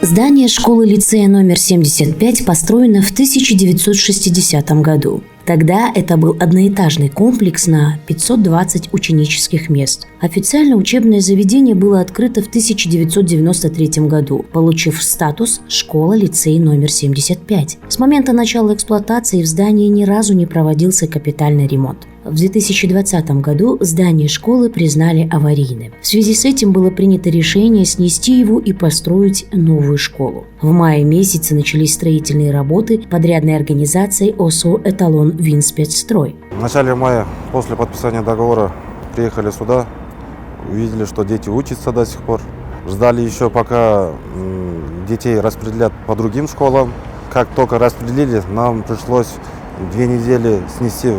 Здание школы-лицея номер 75 построено в 1960 году. Тогда это был одноэтажный комплекс на 520 ученических мест. Официально учебное заведение было открыто в 1993 году, получив статус «Школа-лицей номер 75». С момента начала эксплуатации в здании ни разу не проводился капитальный ремонт. В 2020 году здание школы признали аварийным. В связи с этим было принято решение снести его и построить новую школу. В мае месяце начались строительные работы подрядной организации ОСО «Эталон Винспецстрой». В начале мая, после подписания договора, приехали сюда, увидели, что дети учатся до сих пор. Ждали еще, пока детей распределят по другим школам. Как только распределили, нам пришлось 2 недели снести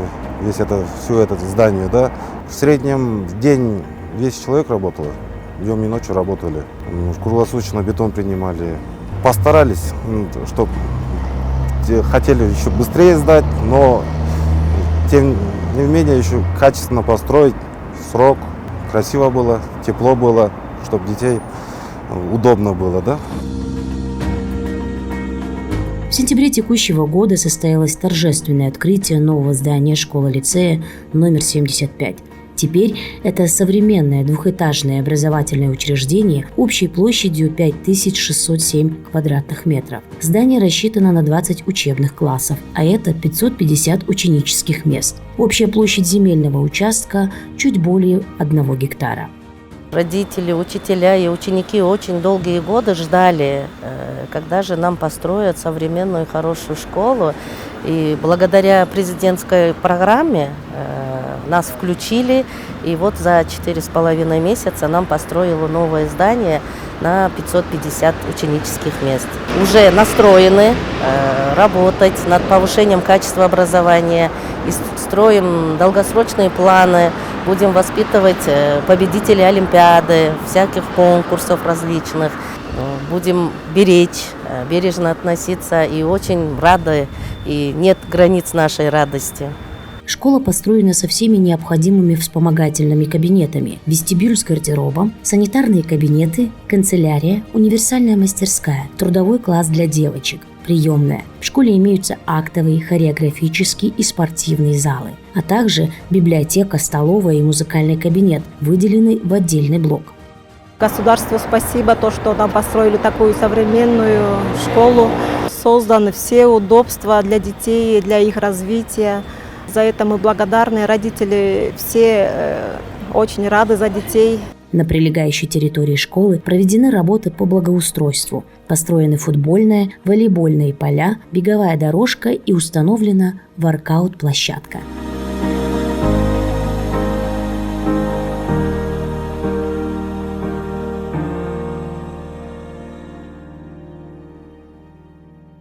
все это здание. Да. В среднем в день 200 человек работало, днем и ночью работали. Круглосуточно бетон принимали. Постарались, чтобы хотели еще быстрее сдать, но тем не менее еще качественно построить, срок, красиво было, тепло было, чтобы детей удобно было, да? В сентябре текущего года состоялось торжественное открытие нового здания школы-лицея номер 75. Теперь это современное двухэтажное образовательное учреждение общей площадью 5607 квадратных метров. Здание рассчитано на 20 учебных классов, а это 550 ученических мест. Общая площадь земельного участка чуть более 1 гектара. Родители, учителя и ученики очень долгие годы ждали, когда же нам построят современную хорошую школу. И благодаря президентской программе нас включили, и вот за 4,5 месяца нам построило новое здание на 550 ученических мест. Уже настроены работать над повышением качества образования и строим долгосрочные планы. Будем воспитывать победителей Олимпиады, всяких конкурсов различных. Будем бережно относиться и очень рады, и нет границ нашей радости. Школа построена со всеми необходимыми вспомогательными кабинетами, вестибюль с гардеробом, санитарные кабинеты, канцелярия, универсальная мастерская, трудовой класс для девочек, приемная. В школе имеются актовые, хореографические и спортивные залы, а также библиотека, столовая и музыкальный кабинет, выделены в отдельный блок. Государству спасибо, что нам построили такую современную школу. Созданы все удобства для детей, для их развития. За это мы благодарны. Родители все очень рады за детей. На прилегающей территории школы проведены работы по благоустройству. Построены футбольные, волейбольные поля, беговая дорожка и установлена воркаут-площадка.